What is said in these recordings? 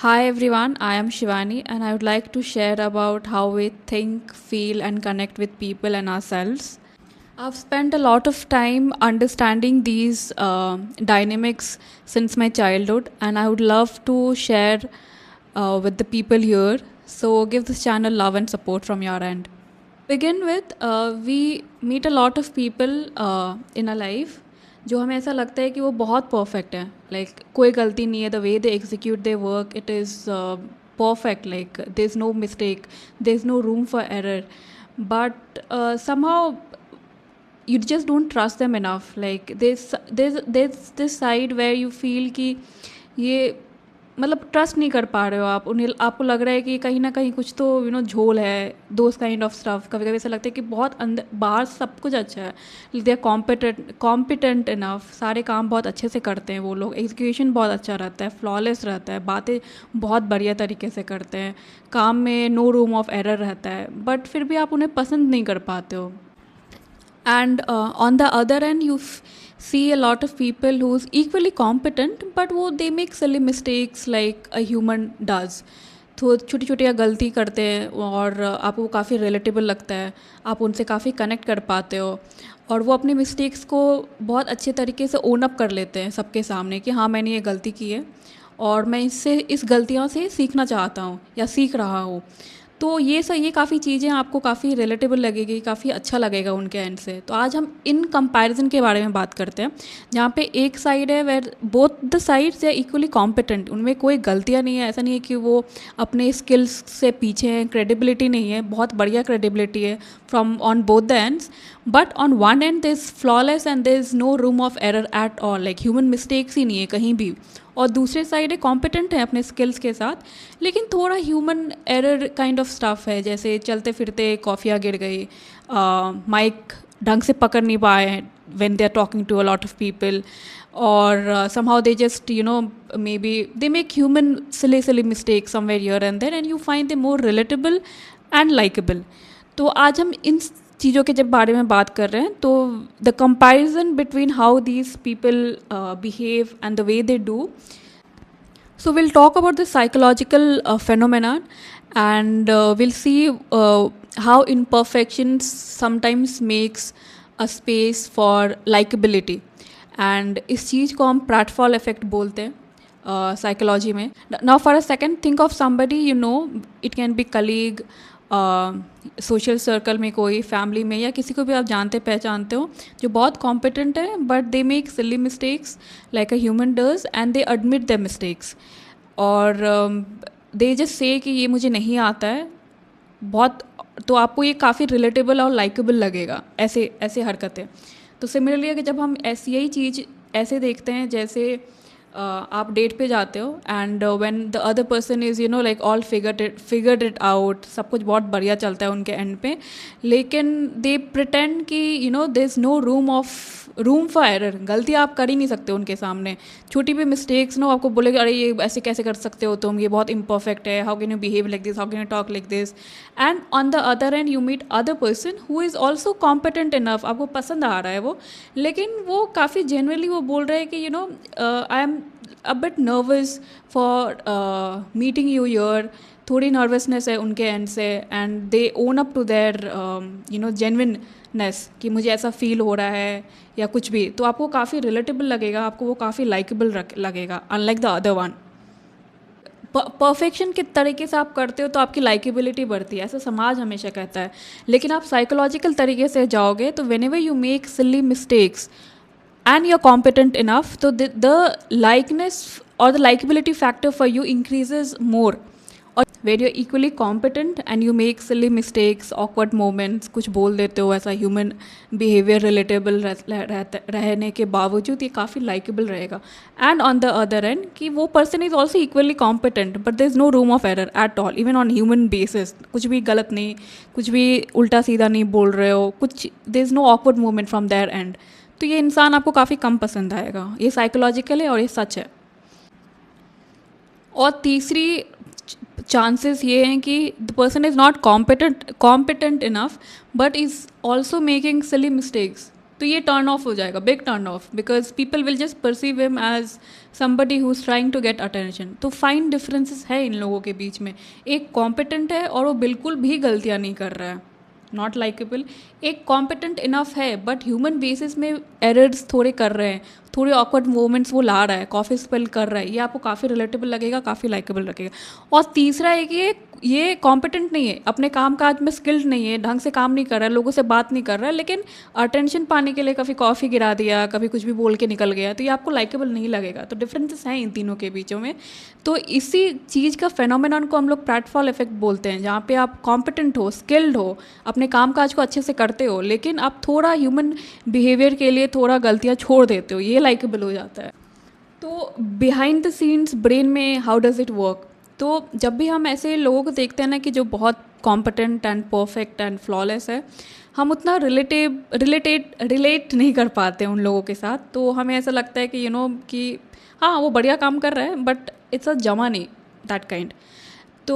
Hi everyone, I am Shivani and I would like to share about how we think, feel, and connect with people and ourselves. I've spent a lot of time understanding these dynamics since my childhood, and I would love to share with the people here. So, give this channel love and support from your end. Begin with, we meet a lot of people in a life जो हमें ऐसा लगता है कि वो बहुत perfect है कोई गलती नहीं है the way they execute they work it is perfect there is no mistake there is no room for error but somehow you just don't trust them enough. There's this side where you feel कि ये मतलब trust नहीं कर पा रहे हो आप उन्हें, आपको लग रहा है कि कहीं ना कहीं कुछ तो झोल है, दोस्त काइंड ऑफ स्टफ. कभी कभी ऐसा लगता है कि बहुत अंदर बाहर सब कुछ अच्छा है, दे आर कॉम्पिटेंट इनफ, सारे काम बहुत अच्छे से करते हैं वो लोग, एग्जीक्यूशन बहुत अच्छा रहता है, फ्लॉलेस रहता है, बातें बहुत बढ़िया तरीके से करते हैं, काम में नो रूम ऑफ एरर रहता है, बट फिर भी आप उन्हें पसंद नहीं कर पाते हो. And on the other end see a lot of people who's equally competent but वो they make silly mistakes like a human does. तो छोटी छोटी गलती करते हैं और आपको काफ़ी रिलेटेबल लगता है, आप उनसे काफ़ी कनेक्ट कर पाते हो और वो अपने मिस्टेक्स को बहुत अच्छे तरीके से ओन अप कर लेते हैं सबके सामने कि हाँ मैंने ये गलती की है और मैं इस गलतियों से सीखना चाहता हूँ या सीख रहा हूँ. तो ये काफ़ी चीज़ें आपको काफ़ी रिलेटेबल लगेगी, काफ़ी अच्छा लगेगा उनके एंड से. तो आज हम इन कंपैरिजन के बारे में बात करते हैं जहाँ पे एक साइड है where both the sides are equally competent, उनमें कोई गलतियाँ नहीं है, ऐसा नहीं है कि वो अपने स्किल्स से पीछे हैं, क्रेडिबिलिटी नहीं है, बहुत बढ़िया क्रेडिबिलिटी है from on both the ends. But on one end this flawless end there is no room of error at all, human mistakes ही नहीं है कहीं भी. और दूसरे साइड है कॉम्पिटेंट है अपने स्किल्स के साथ, लेकिन थोड़ा human error kind of stuff है, जैसे चलते फिरते कॉफ़ियाँ गिर गई, माइक ढंग से पकड़ नहीं पाए when they are talking to a lot of people, or somehow they just maybe they make human silly mistakes somewhere here and there and you find them more relatable and likable. तो आज हम इन चीज़ों के जब बारे में बात कर रहे हैं तो the comparison between how these people behave and the way they do. So we'll talk about the psychological phenomenon and we'll see how imperfections sometimes makes a space for likability. And इस चीज़ को हम प्रेटफॉल effect बोलते हैं psychology में. Now for a second think of somebody, it can be colleague, social circle में, कोई family में, या किसी को भी आप जानते पहचानते हो जो बहुत कॉम्पिटेंट है but they make silly mistakes like a human does and they admit the mistakes और दे जस्ट से कि ये मुझे नहीं आता है बहुत. तो आपको ये काफ़ी रिलेटेबल और लाइकेबल लगेगा ऐसे ऐसे हरकतें. तो सिमिलरली अगर जब हम ऐसी यही चीज़ ऐसे देखते हैं जैसे आप डेट पे जाते हो and when the other person is all figured it out, सब कुछ बहुत बढ़िया चलता है उनके एंड पे, लेकिन दे प्रिटेंड कि there is no room for error. गलती आप कर ही नहीं सकते उनके सामने, छोटी भी मिस्टेक्स आपको बोलेगा अरे ये ऐसे कैसे कर सकते हो तुम, ये बहुत इम्परफेक्ट है, how can you behave like this, how can you talk like this. And on the other end you meet other person who is also competent enough, आपको पसंद आ रहा है वो, लेकिन वो काफ़ी जेनरली वो बोल रहे हैं कि I am a bit nervous for meeting you here. थोड़ी नर्वसनेस है उनके एंड से and they own up to their genuineness कि मुझे ऐसा फील हो रहा है या कुछ भी. तो आपको काफ़ी रिलेटेबल लगेगा, आपको वो काफ़ी लाइकेबल लगेगा unlike the other one. Perfection के तरीके से आप करते हो तो आपकी लाइकेबिलिटी बढ़ती है, ऐसा समाज हमेशा कहता है. लेकिन आप साइकोलॉजिकल तरीके से जाओगे तो when ever you make silly mistakes and you're competent enough, so the likeness or the likability factor for you increases more. और where you're equally competent and you make silly mistakes, awkward moments, कुछ बोल देते हो ऐसा human behaviour relatable रहने के बावजूद ये काफ़ी लाइकेबल रहेगा. And on the other end कि वो person is also equally competent but there is no room of error at all, even on human basis. कुछ भी गलत नहीं, कुछ भी उल्टा सीधा नहीं बोल रहे हो, कुछ there is no awkward moment from their end. तो ये इंसान आपको काफ़ी कम पसंद आएगा. ये साइकोलॉजिकल है और ये सच है. और तीसरी चांसेस ये हैं कि the person is not competent enough but is also making silly mistakes. तो ये टर्न ऑफ हो जाएगा, big turn off, because people will just perceive him as somebody who is trying to get attention. तो fine differences है इन लोगों के बीच में. एक कॉम्पिटेंट है और वो बिल्कुल भी गलतियाँ नहीं कर रहा है, नॉट लाइकेबल. एक कॉम्पिटेंट इनफ है बट ह्यूमन बेसिस में एरर्स थोड़े कर रहे हैं, थोड़े ऑकवर्ड मोमेंट्स वो ला रहा है, कॉफ़ी स्पेल कर रहा है, ये आपको काफ़ी रिलेटेबल लगेगा, काफ़ी लाइकेबल लगेगा. और तीसरा है कि ये कॉम्पिटेंट नहीं है, अपने काम काज में स्किल्ड नहीं है, ढंग से काम नहीं कर रहा है, लोगों से बात नहीं कर रहा है, लेकिन अटेंशन पाने के लिए कभी कॉफ़ी गिरा दिया, कभी कुछ भी बोल के निकल गया, तो ये आपको लाइकेबल नहीं लगेगा. तो डिफरेंसेस हैं इन तीनों के बीचों में. तो इसी चीज़ का फेनोमेनॉन को हम लोग प्लेटफॉल इफेक्ट बोलते हैं, जहाँ पे आप कॉम्पिटेंट हो, स्किल्ड हो, अपने काम काज को अच्छे से करते हो, लेकिन आप थोड़ा ह्यूमन बिहेवियर के लिए थोड़ा गलतियाँ छोड़ देते हो, ये लाइकेबल हो जाता है. तो बिहाइंड द सीन्स ब्रेन में हाउ डज़ इट वर्क. तो जब भी हम ऐसे लोगों को देखते हैं ना कि जो बहुत competent and perfect and flawless है, हम उतना रिलेट नहीं कर पाते उन लोगों के साथ. तो हमें ऐसा लगता है कि कि हाँ वो बढ़िया काम कर रहा है बट इट्स अ जमा नहीं, दैट काइंड. तो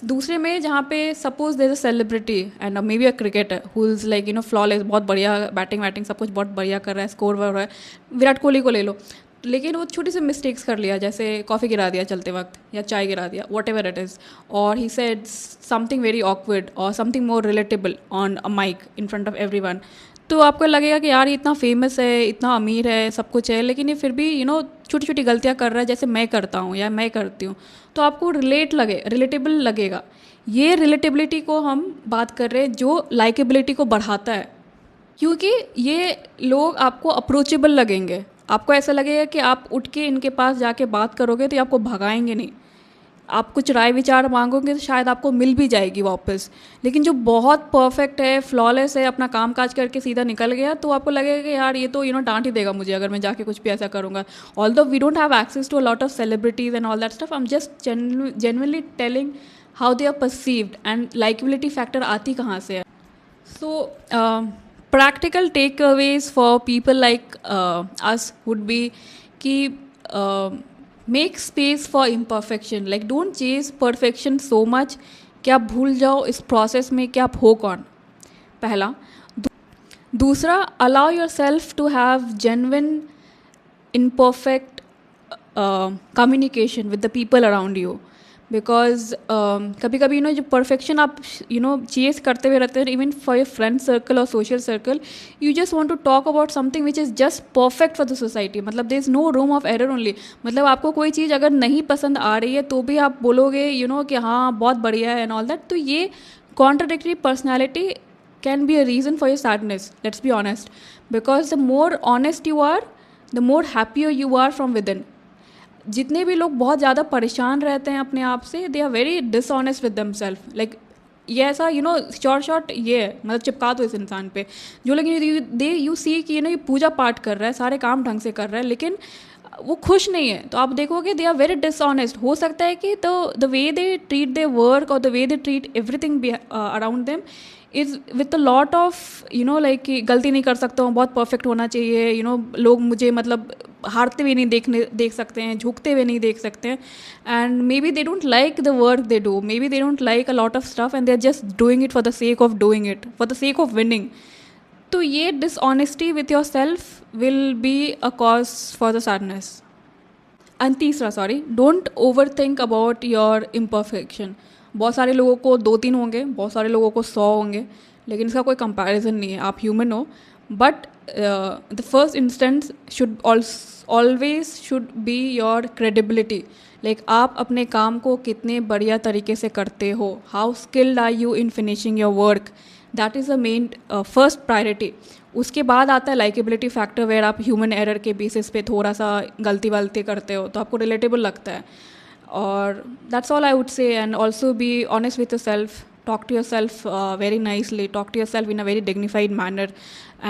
दूसरे में जहाँ पे suppose there a celebrity and may be a cricketer who is like flawless, बहुत बढ़िया बैटिंग सब कुछ बहुत बढ़िया कर रहा है, स्कोर कर रहा है. विराट कोहली को ले लो, लेकिन वो छोटी सी मिस्टेक्स कर लिया, जैसे कॉफ़ी गिरा दिया चलते वक्त या चाय गिरा दिया, वॉट एवर इट इज़, और he said something very awkward और something more relatable on a mic in front of everyone. तो आपको लगेगा कि यार ये इतना फेमस है, इतना अमीर है, सब कुछ है, लेकिन ये फिर भी छोटी छोटी गलतियाँ कर रहा है जैसे मैं करता हूँ या मैं करती हूँ. तो आपको रिलेटेबल लगेगा. ये रिलेटेबिलिटी को हम बात कर रहे हैं जो लाइकेबिलिटी को बढ़ाता है, क्योंकि ये लोग आपको अप्रोचेबल लगेंगे. आपको ऐसा लगेगा कि आप उठ के इनके पास जाके बात करोगे तो ये आपको भगाएंगे नहीं. आप कुछ राय विचार मांगोगे तो शायद आपको मिल भी जाएगी वापस. लेकिन जो बहुत परफेक्ट है, फ्लॉलेस है, अपना काम काज करके सीधा निकल गया, तो आपको लगेगा कि यार ये तो डांट ही देगा मुझे अगर मैं जाके कुछ भी ऐसा करूँगा. Although we don't have access to a lot of celebrities and all that stuff, I am just genuinely telling how they are perceived and likeability factor आती कहाँ से है. सो practical takeaways for people like us would be कि make space for imperfection. Like don't chase perfection so much कि आप भूल जाओ इस process में कि आप हो कौन, पहला. दूसरा, allow yourself to have genuine imperfect communication with the people around you. Because कभी कभी जो परफेक्शन आप चेस करते हुए रहते हैं, even for your friend circle और social circle, you just want to talk about something which is just perfect for the society. मतलब there is no room of error only. मतलब आपको कोई चीज़ अगर नहीं पसंद आ रही है तो भी आप बोलोगे कि हाँ बहुत बढ़िया है एंड ऑल दैट. तो ये contradictory personality can be a reason for your sadness, let's be honest. Because the more honest you are, the more happier you are from within. जितने भी लोग बहुत ज़्यादा परेशान रहते हैं अपने आप से, they are very dishonest with themselves. Like ये ऐसा शॉर्ट ये है, मतलब चिपका दो इस इंसान पे. जो लेकिन दे यू सी कि ये पूजा पाठ कर रहा है, सारे काम ढंग से कर रहा है, लेकिन वो खुश नहीं है, तो आप देखोगे दे आर वेरी डिसऑनेस्ट. हो सकता है कि the way they treat their work और the way they treat everything around them is with a lot of like कि गलती नहीं कर सकता हूँ, बहुत परफेक्ट होना चाहिए, लोग मुझे मतलब हारते हुए नहीं देख सकते हैं, झुकते हुए नहीं देख सकते हैं. And may be they don't like the work they do, maybe they don't like a lot of stuff and they are just doing it for the sake of doing it, for the sake of winning. तो ये dishonesty with yourself will be a cause for the sadness. And तीसरा, sorry, don't overthink about your imperfection. बहुत सारे लोगों को 2-3 होंगे, बहुत सारे लोगों को 100 होंगे, लेकिन इसका कोई कंपैरिजन नहीं है. आप ह्यूमन हो, but the first instance should always should be your credibility. Like आप अपने काम को कितने बढ़िया तरीके से करते हो, how skilled are you in finishing your work, that is the main first priority. उसके बाद आता है लाइकेबिलिटी फैक्टर, वेयर आप ह्यूमन एरर के बेसिस पे थोड़ा सा गलती करते हो तो आपको रिलेटेबल लगता है. और that's all I would say. And also be honest with your self, talk to yourself very nicely, talk to yourself in a very dignified manner,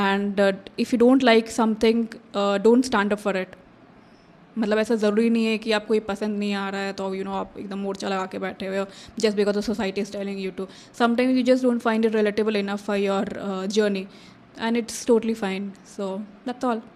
and if you don't like something, don't stand up for it. मतलब ऐसा ज़रूरी नहीं है कि आपको ये पसंद नहीं आ रहा है तो आप एकदम मोर्चा लगा के बैठे हुए हो just because the society is telling you to. Sometimes you just don't find it relatable enough for your journey, and it's totally fine. So that's all.